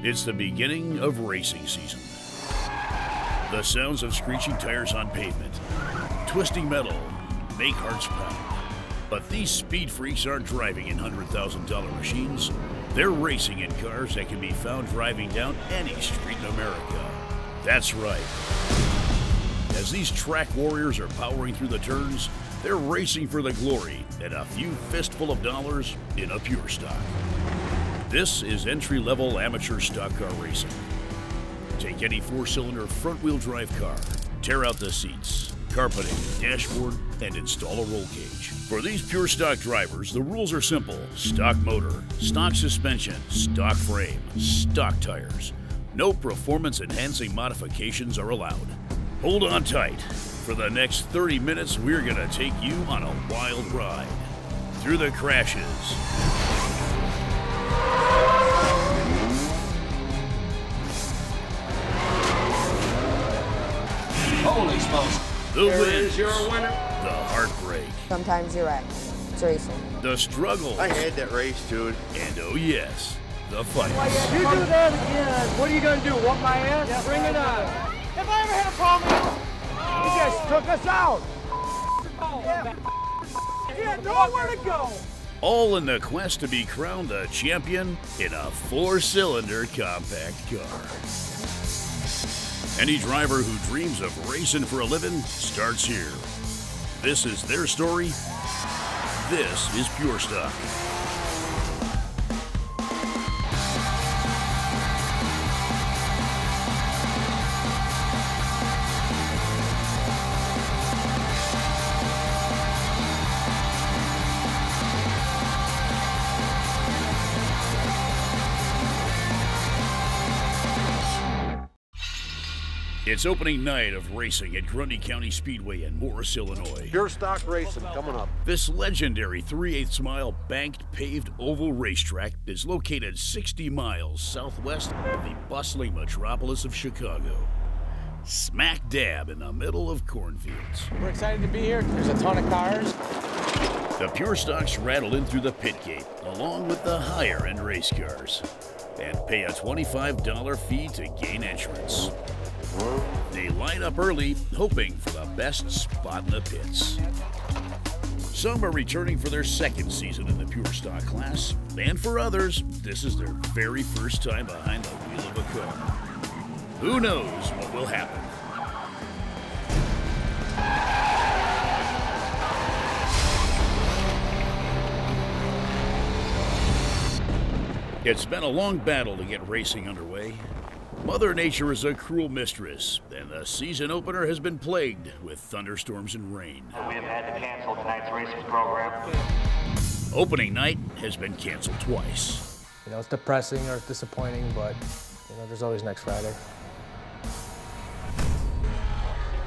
It's the beginning of racing season. The sounds of screeching tires on pavement, twisting metal, make hearts pound. But these speed freaks aren't driving in $100,000 machines. They're racing in cars that can be found driving down any street in America. That's right. As these track warriors are powering through the turns, they're racing for the glory and a few fistful of dollars in a pure stock. This is entry-level amateur stock car racing. Take any four-cylinder front-wheel drive car, tear out the seats, carpeting, dashboard, and install a roll cage. For these pure stock drivers, the rules are simple. Stock motor, stock suspension, stock frame, stock tires. No performance-enhancing modifications are allowed. Hold on tight. For the next 30 minutes, we're gonna take you on a wild ride through the crashes, holy smokes. the There wins, is your winner. the heartbreak, Sometimes you're right. It's racing. the struggles, I had that race, dude. and oh yes, the fight. If you do that again, what are you gonna do? Whoop my ass? Yeah, bring it on. If I ever had a problem, you just took us out. You had nowhere to go. All in the quest to be crowned the champion in a four-cylinder compact car. Any driver who dreams of racing for a living starts here. This is their story. This is Pure Stock. It's opening night of racing at Grundy County Speedway in Morris, Illinois. Pure stock racing coming up. This legendary 3/8 mile banked paved oval racetrack is located 60 miles southwest of the bustling metropolis of Chicago. Smack dab in the middle of cornfields. We're excited to be here. There's a ton of cars. The Pure Stocks rattle in through the pit gate along with the higher end race cars and pay a $25 fee to gain entrance. They line up early, hoping for the best spot in the pits. Some are returning for their second season in the Pure Stock class, and for others, this is their very first time behind the wheel of a car. Who knows what will happen? It's been a long battle to get racing underway. Mother Nature is a cruel mistress, and the season opener has been plagued with thunderstorms and rain. We have had to cancel tonight's racing program. Opening night has been canceled twice. You know, it's depressing or it's disappointing, but, you know, there's always next Friday.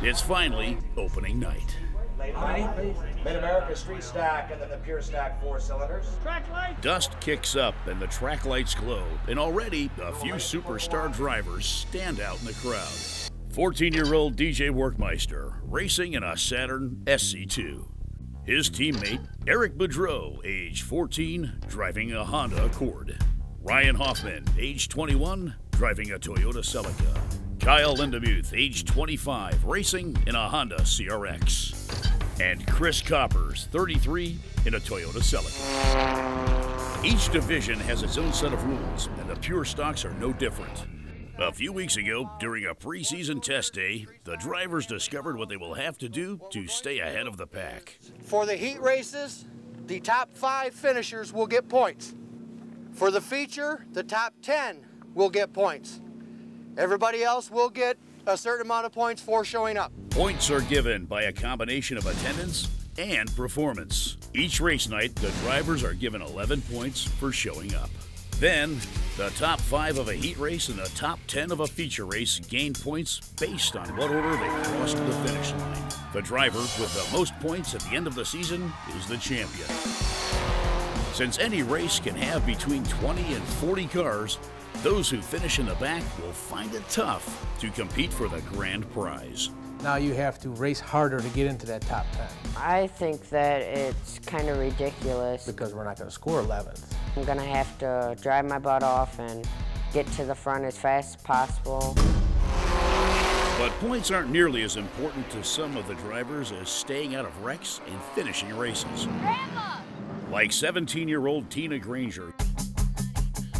It's finally opening night. Mid-America Street Stock and then the Pure Stock 4-cylinders. Track light. Dust kicks up and the track lights glow, and already a few superstar drivers stand out in the crowd. 14-year-old DJ Workmeister racing in a Saturn SC2. His teammate, Eric Boudreau, age 14, driving a Honda Accord. Ryan Hoffman, age 21, driving a Toyota Celica. Kyle Lindemuth, age 25, racing in a Honda CRX. And Chris Coppers, 33, in a Toyota Celica. Each division has its own set of rules, and the Pure Stocks are no different. A few weeks ago, during a preseason test day, the drivers discovered what they will have to do to stay ahead of the pack. For the heat races, the top 5 finishers will get points. For the feature, the top 10 will get points. Everybody else will get a certain amount of points for showing up. Points are given by a combination of attendance and performance. Each race night, the drivers are given 11 points for showing up. Then, the top 5 of a heat race and the top 10 of a feature race gain points based on what order they cross to the finish line. The driver with the most points at the end of the season is the champion. Since any race can have between 20 and 40 cars, those who finish in the back will find it tough to compete for the grand prize. Now you have to race harder to get into that top 10 I think that it's kind of ridiculous. because we're not going to score 11th. I'm gonna have to drive my butt off and get to the front as fast as possible. But points aren't nearly as important to some of the drivers as staying out of wrecks and finishing races. Grandma! Like 17-year-old Tina Granger.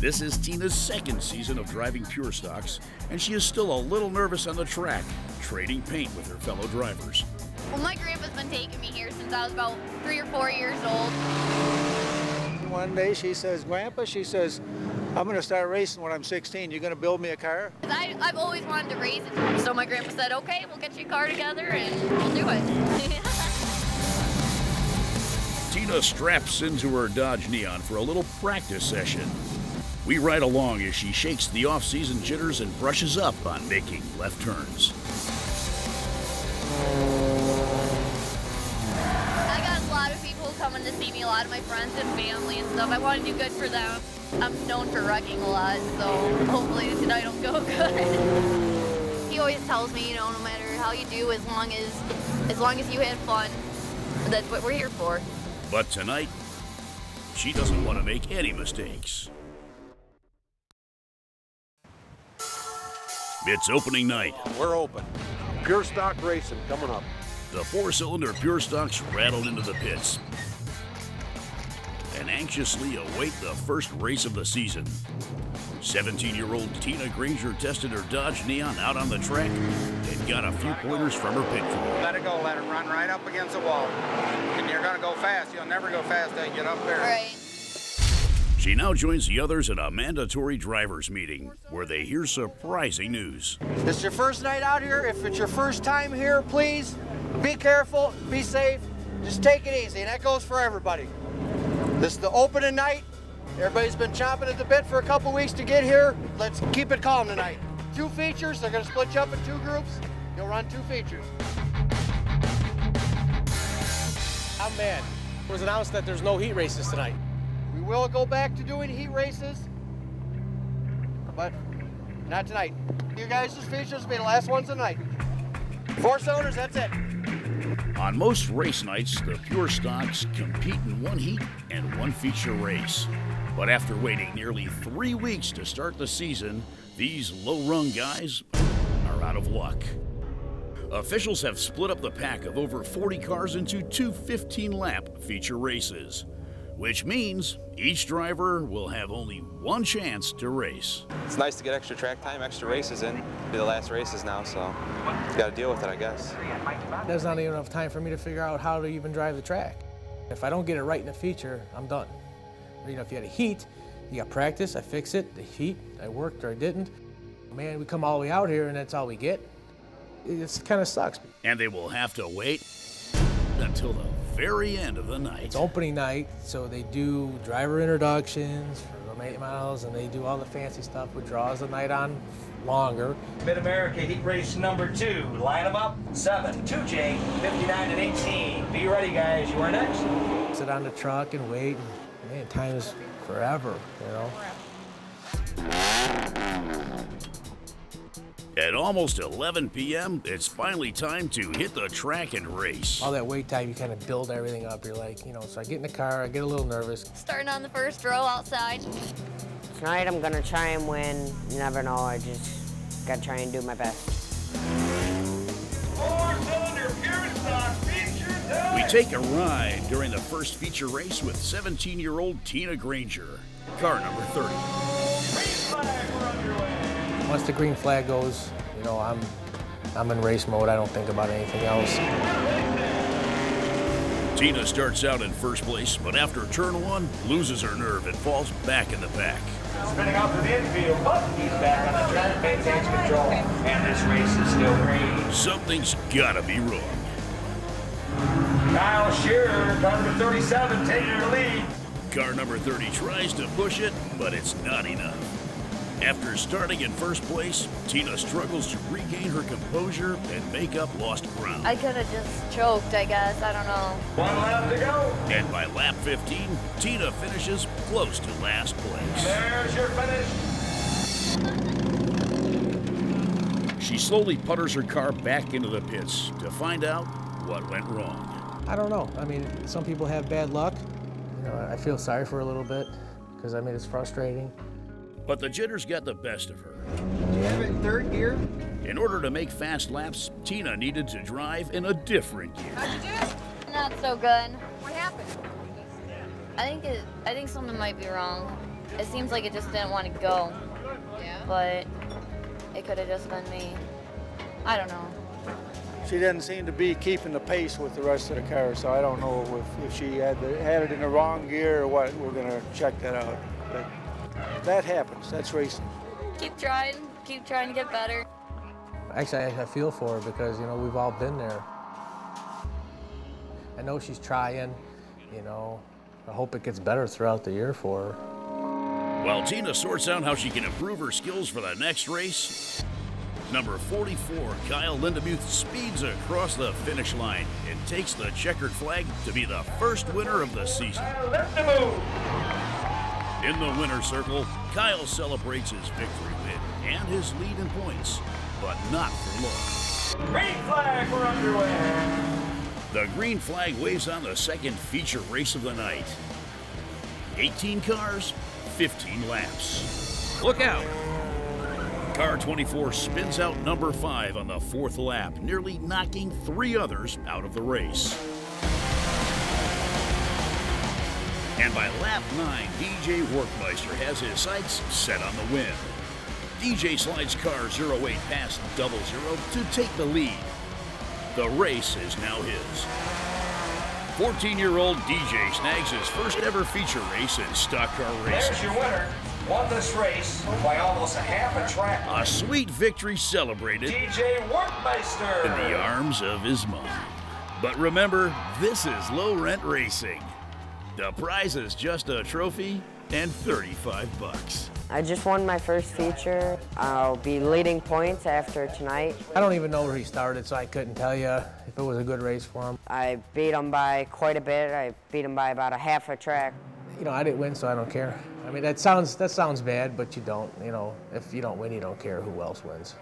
This is Tina's second season of driving pure stocks, and she is still a little nervous on the track, trading paint with her fellow drivers. Well, my grandpa's been taking me here since I was about 3 or 4 years old. One day she says, Grandpa, she says, I'm going to start racing when I'm 16. You going to build me a car? I've always wanted to race it. So my grandpa said, okay, we'll get you a car together and we'll do it. Tina straps into her Dodge Neon for a little practice session. We ride along as she shakes the off-season jitters and brushes up on making left turns. I got a lot of people coming to see me, a lot of my friends and family and stuff. I want to do good for them. I'm known for wrecking a lot, so hopefully tonight will go good. He always tells me, you know, no matter how you do, as long as you had fun, that's what we're here for. But tonight, she doesn't want to make any mistakes. It's opening night. We're open. Pure stock racing coming up. The 4-cylinder pure stocks rattled into the pits and anxiously await the first race of the season. 17-year-old Tina Granger tested her Dodge Neon out on the track and got a few pointers from her pit crew. Let it go, let it run right up against the wall. And you're gonna go fast. You'll never go fast till you get up there. Right. She now joins the others in a mandatory drivers meeting where they hear surprising news. This is your first night out here. If it's your first time here, please be careful, be safe, just take it easy, and that goes for everybody. This is the opening night. Everybody's been chomping at the bit for a couple weeks to get here. Let's keep it calm tonight. 2 features, they're gonna split you up in 2 groups. You'll run 2 features. I'm mad. It was announced that there's no heat races tonight. We will go back to doing heat races, but not tonight. You guys' features will be the last ones tonight. 4 cylinders, that's it. On most race nights, the pure stocks compete in 1 heat and 1 feature race. But after waiting nearly 3 weeks to start the season, these low-rung guys are out of luck. Officials have split up the pack of over 40 cars into 2 15-lap feature races, which means each driver will have only 1 chance to race. It's nice to get extra track time, extra races in. It'll be the last races now, so got to deal with it, I guess. There's not even enough time for me to figure out how to even drive the track. If I don't get it right in the feature, I'm done. You know, if you had a heat, you got practice, I fix it. The heat, I worked or I didn't. Man, we come all the way out here and that's all we get. It kind of sucks. And they will have to wait until the very end of the night. It's opening night, so they do driver introductions for the late models, and they do all the fancy stuff, which draws the night on longer. Mid-America Heat Race number 2. Line them up. 7, 2J, 59 and 18. Be ready, guys. You are next. Sit on the truck and wait, and man, time is forever, you know. At almost 11 p.m., it's finally time to hit the track and race. All that wait time, you kind of build everything up. You're like, you know, so I get in the car, I get a little nervous. Starting on the first row outside. Tonight I'm gonna try and win. You never know, I just gotta try and do my best. 4-cylinder pure stock feature time. We take a ride during the first feature race with 17-year-old Tina Granger, car number 30. Race flag, we're underway. Once the green flag goes, you know, I'm in race mode. I don't think about anything else. Tina starts out in first place, but after turn 1, loses her nerve and falls back in the pack. Spinning off to the infield, but he's back on the track, maintains control, and this race is still green. Something's gotta be wrong. Kyle Shearer, car number 37, taking the lead. Car number 30 tries to push it, but it's not enough. After starting in first place, Tina struggles to regain her composure and make up lost ground. I could have just choked, I guess. I don't know. 1 lap to go. And by lap 15, Tina finishes close to last place. There's your finish. She slowly putters her car back into the pits to find out what went wrong. I don't know. I mean, some people have bad luck. You know, I feel sorry for her a little bit because, I mean, it's frustrating. But the jitters got the best of her. Do you have it in third gear? In order to make fast laps, Tina needed to drive in a different gear. How'd you do? Not so good. What happened? I think something might be wrong. It seems like it just didn't want to go. Yeah. But it could have just been me. I don't know. She doesn't seem to be keeping the pace with the rest of the car, so I don't know if she had it in the wrong gear or what. We're gonna check that out. But that happens. That's racing. Keep trying to get better. Actually, I feel for her because, you know, we've all been there. I know she's trying, you know. I hope it gets better throughout the year for her. While Tina sorts out how she can improve her skills for the next race, number 44, Kyle Lindemuth, speeds across the finish line and takes the checkered flag to be the first winner of the season. In the winner's circle, Kyle celebrates his victory win and his lead in points, but not for long. Green flag, we're underway. The green flag waves on the second feature race of the night. 18 cars, 15 laps. Look out! Car 24 spins out number 5 on the 4th lap, nearly knocking 3 others out of the race. And by lap 9, DJ Workmeister has his sights set on the win. DJ slides car 08 past 00 to take the lead. The race is now his. 14-year-old DJ snags his first ever feature race in stock car racing. There's your winner. Won this race by almost a half a track. A sweet victory celebrated DJ Workmeister in the arms of his mom. But remember, this is low-rent racing. The prize is just a trophy and $35. I just won my first feature. I'll be leading points after tonight. I don't even know where he started, so I couldn't tell you if it was a good race for him. I beat him by quite a bit. I beat him by about a half a track. You know, I didn't win, so I don't care. I mean, that sounds bad, but you don't. You know, if you don't win, you don't care who else wins.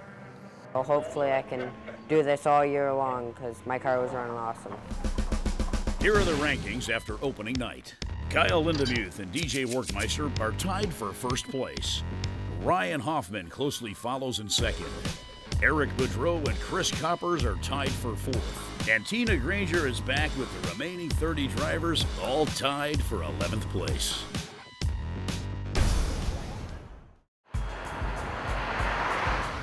Well, hopefully I can do this all year long because my car was running awesome. Here are the rankings after opening night. Kyle Lindemuth and DJ Workmeister are tied for first place. Ryan Hoffman closely follows in second. Eric Boudreau and Chris Coppers are tied for fourth. And Tina Granger is back with the remaining 30 drivers, all tied for 11th place.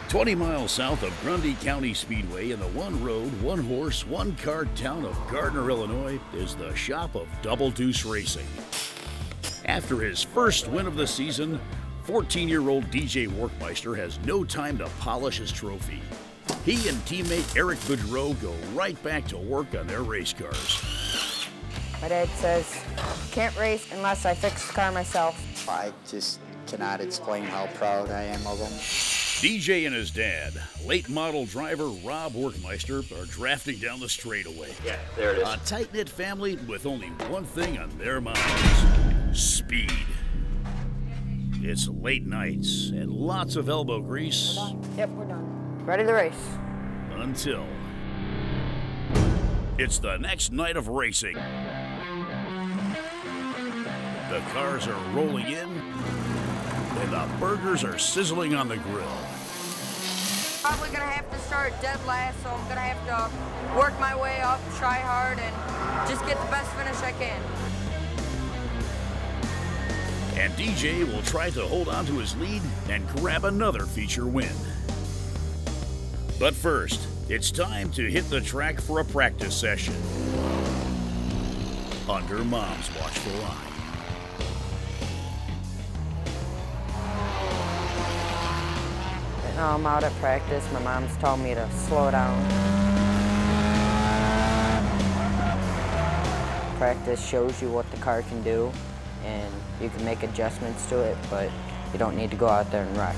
"20 miles south of Grundy County Speedway in the one-road, one-horse, one-car town of Gardner, Illinois, is the shop of Double Deuce Racing. After his first win of the season, 14-year-old DJ Workmeister has no time to polish his trophy. He and teammate Eric Boudreau go right back to work on their race cars. My dad says, can't race unless I fix the car myself. I just cannot explain how proud I am of him. DJ and his dad, late model driver Rob Workmeister, are drafting down the straightaway. Yeah, there it is. A tight-knit family with only one thing on their minds: speed. It's late nights and lots of elbow grease. Yep, we're done. Ready to race. Until it's the next night of racing. The cars are rolling in, and the burgers are sizzling on the grill. Probably gonna have to start dead last, so I'm gonna have to work my way up, try hard, and just get the best finish I can. And DJ will try to hold on to his lead and grab another feature win. But first, it's time to hit the track for a practice session under Mom's watchful eye. I'm out at practice. My mom's told me to slow down. Practice shows you what the car can do, and you can make adjustments to it, but you don't need to go out there and wreck.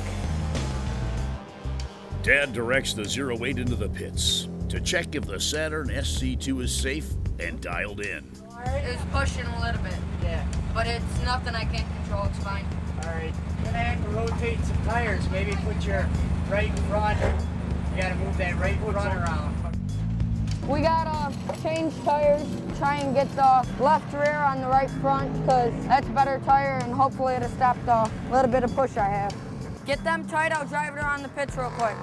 Dad directs the 08 into the pits to check if the Saturn SC2 is safe and dialed in. It was pushing a little bit, yeah, but it's nothing I can't control. It's fine. All right, you're gonna have to rotate some tires. Maybe put your right front. You gotta move that right front around. We gotta change tires try and get the left rear on the right front because that's a better tire and hopefully it'll stop the little bit of push I have. Get them tight, I'll drive it around the pits real quick.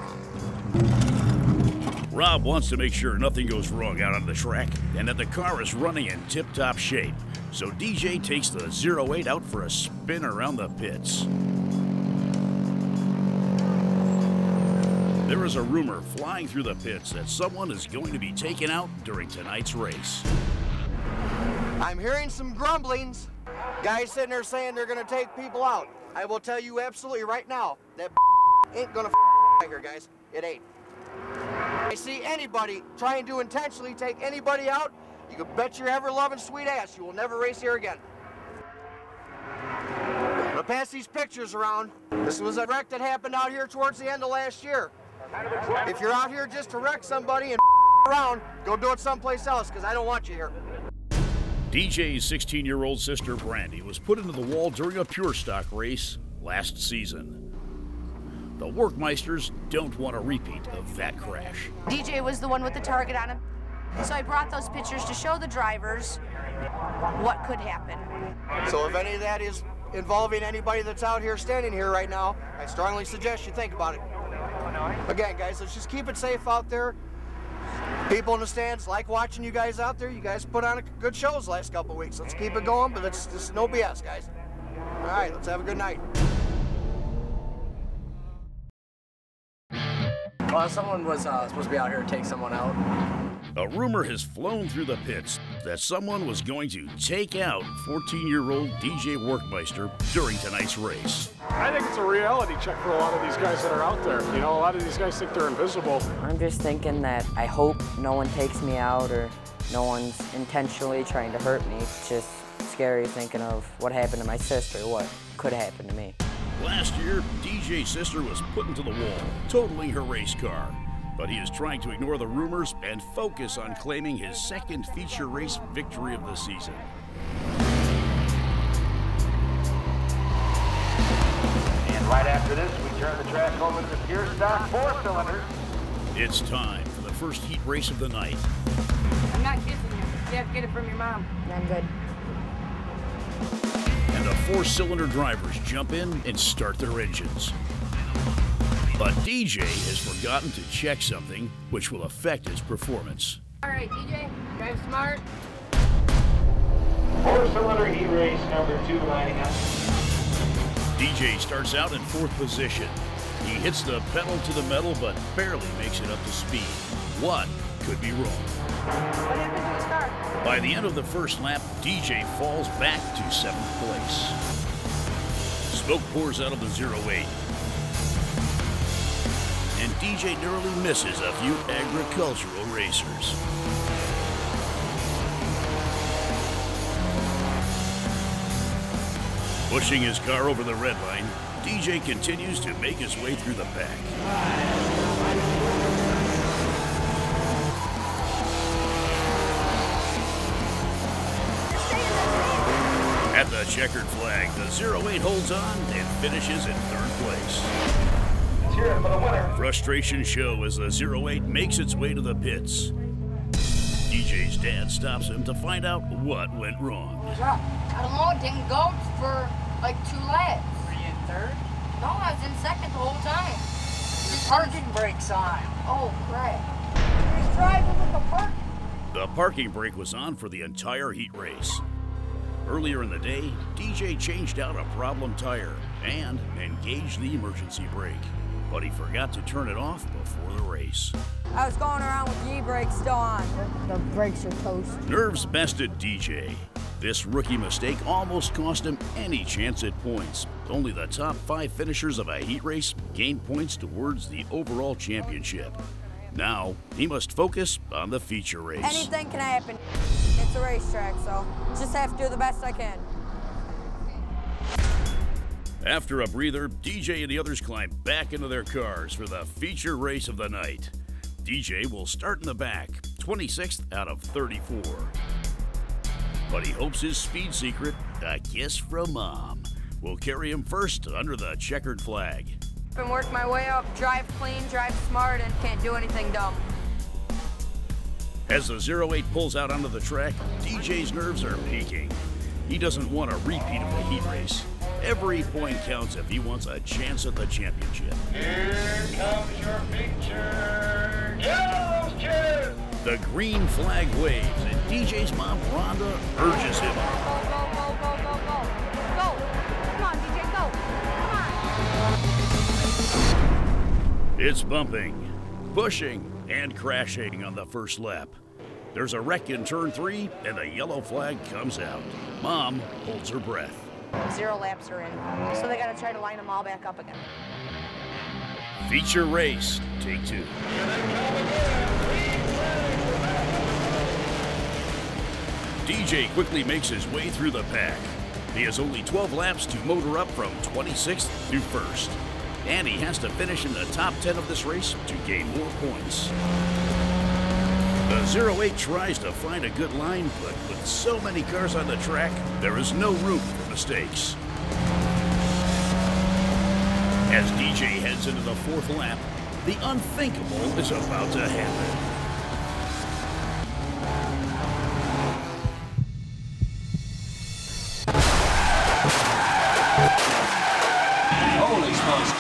Rob wants to make sure nothing goes wrong out on the track and that the car is running in tip-top shape. So DJ takes the 08 out for a spin around the pits. There is a rumor flying through the pits that someone is going to be taken out during tonight's race. I'm hearing some grumblings. Guys sitting there saying they're gonna take people out. I will tell you absolutely right now, that ain't gonna here, guys. It ain't. I see anybody trying to intentionally take anybody out, you can bet your ever-loving sweet ass you will never race here again. I'm gonna pass these pictures around. This was a wreck that happened out here towards the end of last year. If you're out here just to wreck somebody and around, go do it someplace else, because I don't want you here. DJ's 16-year-old sister, Brandy, was put into the wall during a pure stock race last season. The Workmeisters don't want a repeat of that crash. DJ was the one with the target on him. So I brought those pictures to show the drivers what could happen. So if any of that is involving anybody that's out here standing here right now, I strongly suggest you think about it. Again, guys, let's just keep it safe out there. People in the stands like watching you guys out there. You guys put on a good shows the last couple of weeks. Let's keep it going, but it's just no BS, guys. All right, let's have a good night. Well, someone was supposed to be out here to take someone out. A rumor has flown through the pits that someone was going to take out 14-year-old DJ Workmeister during tonight's race. I think it's a reality check for a lot of these guys that are out there. You know, a lot of these guys think they're invisible. I'm just thinking that I hope no one takes me out or no one's intentionally trying to hurt me. It's just scary thinking of what happened to my sister, what could happen to me. Last year, DJ's sister was put into the wall, totaling her race car. But he is trying to ignore the rumors and focus on claiming his second feature race victory of the season. And right after this, we turn the track over to the pure stock 4-cylinder. It's time for the first heat race of the night. I'm not kissing you. You have to get it from your mom. I'm good. And the 4-cylinder drivers jump in and start their engines. But DJ has forgotten to check something which will affect his performance. All right, DJ, drive smart. 4-cylinder heat race number 2 lining up. DJ starts out in 4th position. He hits the pedal to the metal but barely makes it up to speed. What could be wrong? What happened to the start? By the end of the first lap, DJ falls back to 7th place. Smoke pours out of the 08. And DJ narrowly misses a few agricultural racers. Pushing his car over the red line, DJ continues to make his way through the pack. At the checkered flag, the 08 holds on and finishes in 3rd place. Frustration show as the 08 makes its way to the pits. DJ's dad stops him to find out what went wrong. I don't know, it didn't go for like 2 laps. Were you in 3rd? No, I was in 2nd the whole time. The parking brake's on. Oh, crap. He's driving with the park. The parking brake was on for the entire heat race. Earlier in the day, DJ changed out a problem tire and engaged the emergency brake. But he forgot to turn it off before the race. I was going around with the e-brake still on. The brakes are toast. Nerves bested DJ. This rookie mistake almost cost him any chance at points. Only the top 5 finishers of a heat race gain points towards the overall championship. Now, he must focus on the feature race. Anything can happen. It's a racetrack, so just have to do the best I can. After a breather, DJ and the others climb back into their cars for the feature race of the night. DJ will start in the back, 26th out of 34. But he hopes his speed secret, a kiss from Mom, will carry him first under the checkered flag. Been working my way up, drive clean, drive smart, and can't do anything dumb. As the 08 pulls out onto the track, DJ's nerves are peaking. He doesn't want a repeat of the heat race. Every point counts if he wants a chance at the championship. Here comes your feature. Yellow cheer. The green flag waves, and DJ's mom, Rhonda, urges him. Go, go, go, go, go, go. Go. Come on, DJ, go. Come on. It's bumping, pushing, and crashing on the first lap. There's a wreck in turn 3, and the yellow flag comes out. Mom holds her breath. 0 laps are in, so they got to try to line them all back up again. Feature race, take 2. DJ quickly makes his way through the pack. He has only 12 laps to motor up from 26th to 1st. And he has to finish in the top 10 of this race to gain more points. The 08 tries to find a good line, but with so many cars on the track, there is no room for mistakes. As DJ heads into the 4th lap, the unthinkable is about to happen. Holy smokes.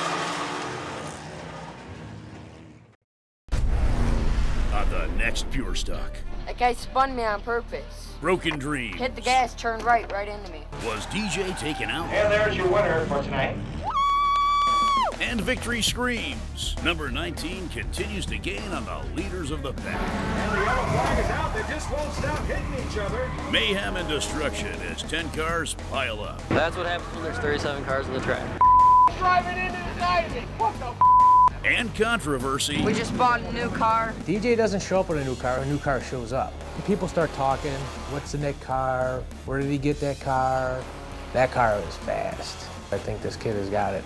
On the next Pure Stock, That guy spun me on purpose. Broken Dreams. Hit the gas, turned right into me. Was DJ taken out? And there's your winner for tonight. And victory screams. Number 19 continues to gain on the leaders of the pack. And the yellow flag is out. They just won't stop hitting each other. Mayhem and destruction as 10 cars pile up. That's what happens when there's 37 cars on the track. Driving into the side of me. What the And controversy. We just bought a new car. DJ doesn't show up with a new car shows up. People start talking, what's in that car? Where did he get that car? That car is fast. I think this kid has got it.